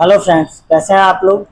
Hello friends, कैसे हैं आप लोग।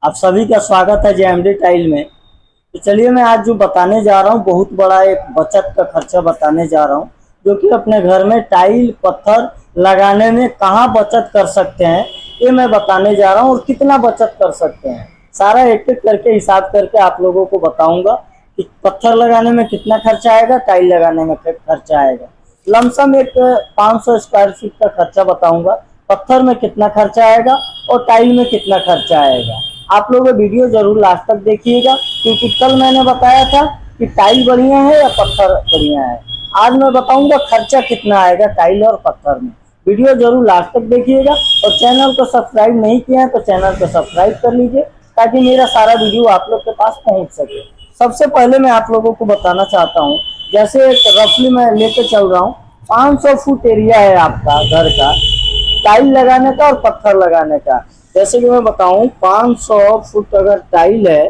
आप सभी का स्वागत है जेएमडी टाइल में। तो चलिए मैं आज जो बताने जा रहा हूँ बहुत बड़ा एक बचत का खर्चा बताने जा रहा हूँ, जो कि अपने घर में टाइल पत्थर लगाने में कहाँ बचत कर सकते हैं ये मैं बताने जा रहा हूँ, और कितना बचत कर सकते हैं सारा एक एक करके हिसाब करके आप लोगों को बताऊंगा कि पत्थर लगाने में कितना खर्चा आएगा, टाइल लगाने में खर्चा आएगा। लमसम एक 500 स्क्वायर फीट का खर्चा बताऊंगा, पत्थर में कितना खर्चा आएगा और टाइल में कितना खर्चा आएगा। आप लोग वीडियो जरूर लास्ट तक देखिएगा, क्योंकि कल मैंने बताया था कि टाइल बढ़िया है या पत्थर बढ़िया है। आज मैं बताऊंगा खर्चा कितना आएगा टाइल और पत्थर में। वीडियो जरूर लास्ट तक देखिएगा, और चैनल को सब्सक्राइब नहीं किया है तो चैनल को सब्सक्राइब कर लीजिए, ताकि मेरा सारा वीडियो आप लोग के पास पहुंच सके। सबसे पहले मैं आप लोगों को बताना चाहता हूँ, जैसे एक रफली मैं लेके चल रहा हूँ, 500 फुट एरिया है आपका घर का टाइल लगाने का और पत्थर लगाने का। जैसे कि मैं बताऊं, 500 फुट अगर टाइल है,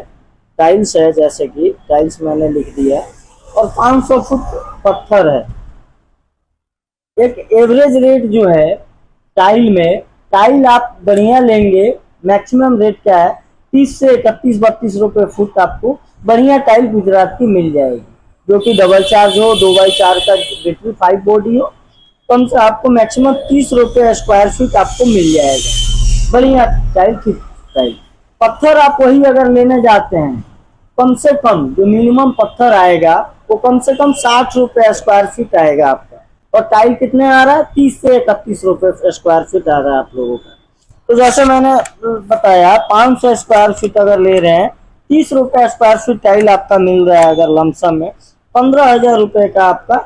टाइल्स है, जैसे कि टाइल्स मैंने लिख दिया, और 500 फुट पत्थर है। एक एवरेज रेट जो है टाइल में, टाइल आप बढ़िया लेंगे, मैक्सिमम रेट क्या है, 30 से 31-32 रुपए फुट आपको बढ़िया टाइल गुजरात की मिल जाएगी, जो कि डबल चार्ज हो, 2x4 का बैटरी 5 बॉडी हो। कम से आपको मैक्सिमम 30 रुपये स्क्वायर फीट आपको मिल जाएगा बढ़िया टाइल, ठीक टाइल। पत्थर आप वही अगर लेने जाते हैं, कम से कम जो मिनिमम पत्थर आएगा वो कम से कम 60 रुपये स्क्वायर फीट आएगा आपका। और टाइल कितने आ रहा है, 30 से 31 रुपये स्क्वायर फीट आ रहा है आप लोगों का। तो जैसे मैंने बताया, 500 स्क्वायर फीट अगर ले रहे हैं, 30 रुपये स्क्वायर फीट टाइल आपका मिल रहा है। अगर लमसम में 15,000 रुपये का आपका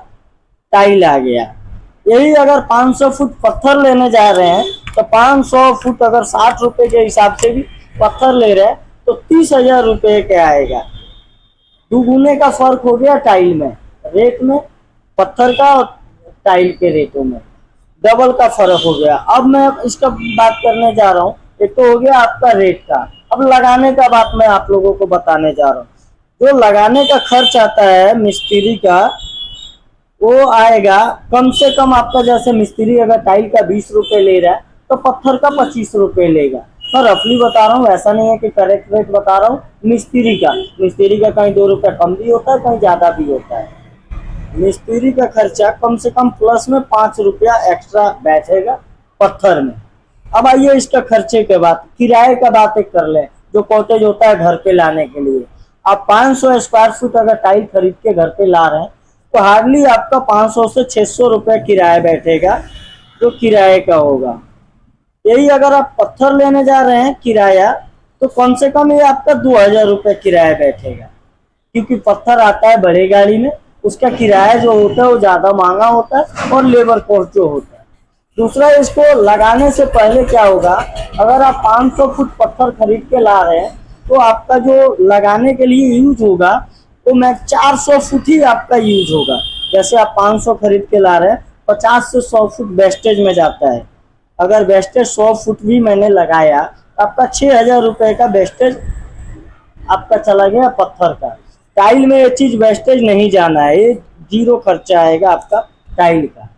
टाइल आ गया। यही अगर 500 फुट पत्थर लेने जा रहे हैं, तो 500 फुट अगर 60 रुपए के हिसाब से भी पत्थर ले रहे हैं तो 30,000 रुपये का आएगा। दुगुने का फर्क हो गया टाइल में, रेट में, पत्थर का और टाइल के रेटों में डबल का फर्क हो गया। अब मैं इसका बात करने जा रहा हूँ, एक तो हो गया आपका रेट का। अब लगाने का बात मैं आप लोगों को बताने जा रहा हूँ। जो लगाने का खर्च आता है मिस्त्री का, वो आएगा कम से कम आपका। जैसे मिस्त्री अगर टाइल का 20 रुपये ले रहा है तो पत्थर का 25 रुपये लेगा। मैं रफली बता रहा हूँ, ऐसा नहीं है कि करेक्ट रेट बता रहा हूँ। मिस्त्री का कहीं 2 रुपये कम भी होता है, कहीं ज़्यादा भी होता है। मिस्त्री का खर्चा कम से कम प्लस में 5 रुपया एक्स्ट्रा बैठेगा पत्थर में। अब आइए इसका खर्चे के बाद किराए का बात एक कर ले, जो कॉटेज होता है घर पे लाने के लिए। आप 500 स्क्वायर फुट अगर टाइल खरीद के घर पे ला रहे हैं तो हार्डली आपका 500 से 600 रुपये किराया बैठेगा, जो किराए का होगा। यही अगर आप पत्थर लेने जा रहे हैं किराया, तो कम से कम ये आपका 2,000 रुपये किराया बैठेगा, क्योंकि पत्थर आता है बड़े गाड़ी में, उसका किराया जो होता है वो ज़्यादा महंगा होता है, और लेबर कॉस्ट जो होता है। दूसरा, इसको लगाने से पहले क्या होगा, अगर आप 500 फुट पत्थर खरीद के ला रहे हैं तो आपका जो लगाने के लिए यूज होगा तो मैं 400 फुट ही आपका यूज होगा। जैसे आप 500 खरीद के ला रहे हैं, 50 से 100 फुट वेस्टेज में जाता है। अगर वेस्टेज 100 फुट भी मैंने लगाया, आपका 6,000 रुपये का वेस्टेज आपका चला गया पत्थर का। टाइल में ये चीज़ वेस्टेज नहीं जाना है, ये जीरो खर्चा आएगा आपका टाइल का।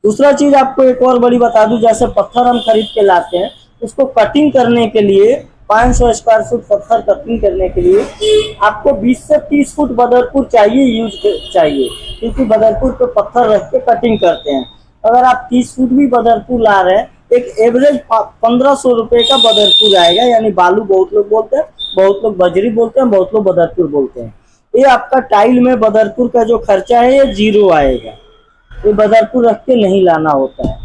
दूसरा चीज़ आपको एक और बड़ी बता दूं, जैसे पत्थर हम खरीद के लाते हैं, उसको कटिंग करने के लिए 500 स्क्वायर फुट पत्थर कटिंग करने के लिए आपको 20 से 30 फुट बदरपुर चाहिए, यूज चाहिए, क्योंकि बदरपुर पे पत्थर रख के कटिंग करते हैं। अगर आप 30 फुट भी बदरपुर ला रहे हैं, एक एवरेज 1500 रुपये का बदरपुर आएगा। यानी बालू बहुत लोग बोलते हैं, बहुत लोग बजरी बोलते हैं, बहुत लोग बदरपुर बोलते हैं। ये आपका टाइल में बदरपुर का जो खर्चा है ये जीरो आएगा, ये बदरपुर रख के नहीं लाना होता है।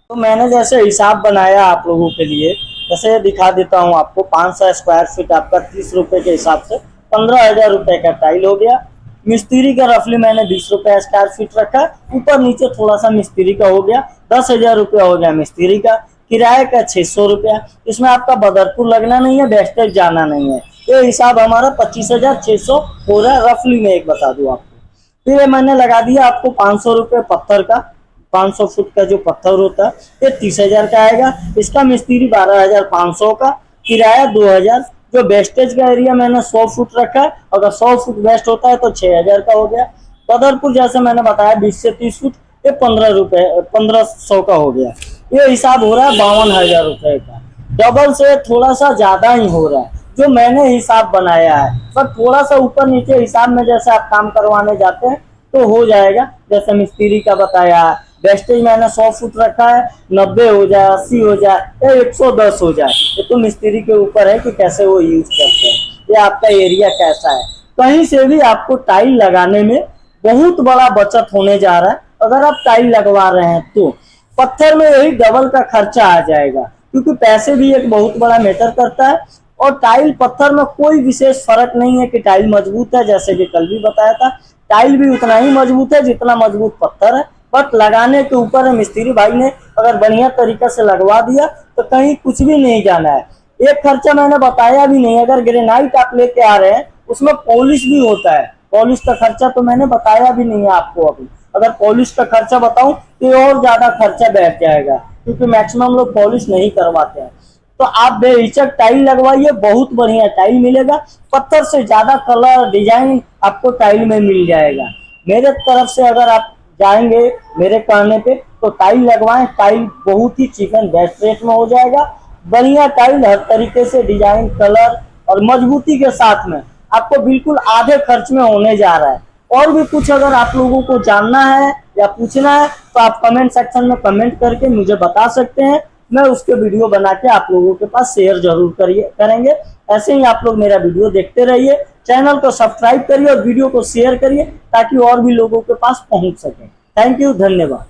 तो मैंने जैसे हिसाब बनाया आप लोगों के लिए, जैसे दिखा देता हूँ आपको। 500 स्क्वायर फीट आपका 30 रुपये के हिसाब से 15,000 रुपये का टाइल हो गया। मिस्त्री का रफली मैंने 20 रुपये स्क्वायर फीट रखा, ऊपर नीचे थोड़ा सा मिस्त्री का हो गया, 10,000 रुपया हो गया मिस्त्री का। किराए का 600 रुपया, इसमें आपका बदरपुर लगना नहीं है, वेस्टेज जाना नहीं है। ये हिसाब हमारा 25,600 हो रहा है रफली। मैं एक बता दूँ आपको, फिर मैंने लगा दिया आपको 500 रुपये पत्थर का। 500 फुट का जो पत्थर होता है ये 30,000 का आएगा। इसका मिस्त्री 12,500 का, किराया 2,000। जो वेस्टेज का एरिया मैंने 100 फुट रखा है, अगर 100 फुट वेस्ट होता है तो 6,000 का हो गया। बदरपुर जैसे मैंने बताया 20 से 30 फुट, ये 1500 का हो गया। ये हिसाब हो रहा है 52,000 रुपये का। डबल से थोड़ा सा ज्यादा ही हो रहा है, जो मैंने हिसाब बनाया है। पर थोड़ा सा ऊपर नीचे हिसाब में जैसे आप काम करवाने जाते हैं तो हो जाएगा। जैसे मिस्त्री का बताया, वेस्टेज मैंने 100 फुट रखा है, 90 हो जाए, 80 हो जाए या 110 हो जाए, ये तो मिस्त्री के ऊपर है कि कैसे वो यूज करते हैं, ये आपका एरिया कैसा है। कहीं से भी आपको टाइल लगाने में बहुत बड़ा बचत होने जा रहा है। अगर आप टाइल लगवा रहे हैं तो पत्थर में यही डबल का खर्चा आ जाएगा, क्योंकि पैसे भी एक बहुत बड़ा मैटर करता है। और टाइल पत्थर में कोई विशेष फर्क नहीं है कि टाइल मजबूत है, जैसे कि कल भी बताया था, टाइल भी उतना ही मजबूत है जितना मजबूत पत्थर है। बट लगाने के ऊपर है, मिस्त्री भाई ने अगर बढ़िया तरीके से लगवा दिया तो कहीं कुछ भी नहीं जाना है। एक खर्चा मैंने बताया भी नहीं, अगर ग्रेनाइट आप लेके आ रहे हैं उसमें पॉलिश भी होता है, पॉलिश का खर्चा तो मैंने बताया भी नहीं है आपको अभी। अगर पॉलिश का खर्चा बताऊं तो और ज्यादा खर्चा बैठ जाएगा, क्योंकि मैक्सिमम लोग पॉलिश नहीं करवाते हैं। तो आप बेहिचक टाइल लगवाइए, बहुत बढ़िया टाइल मिलेगा, पत्थर से ज्यादा कलर डिजाइन आपको टाइल में मिल जाएगा। मेरे तरफ से अगर आप जाएंगे मेरे कहने पे तो टाइल लगवाएं, टाइल बहुत ही चीप एंड बेस्ट रेट में हो जाएगा। बढ़िया टाइल, हर तरीके से डिजाइन, कलर और मजबूती के साथ में आपको बिल्कुल आधे खर्च में होने जा रहा है। और भी कुछ अगर आप लोगों को जानना है या पूछना है तो आप कमेंट सेक्शन में कमेंट करके मुझे बता सकते हैं, मैं उसके वीडियो बना के आप लोगों के पास शेयर जरूर करेंगे। ऐसे ही आप लोग मेरा वीडियो देखते रहिए, चैनल को सब्सक्राइब करिए और वीडियो को शेयर करिए ताकि और भी लोगों के पास पहुंच सके। थैंक यू, धन्यवाद।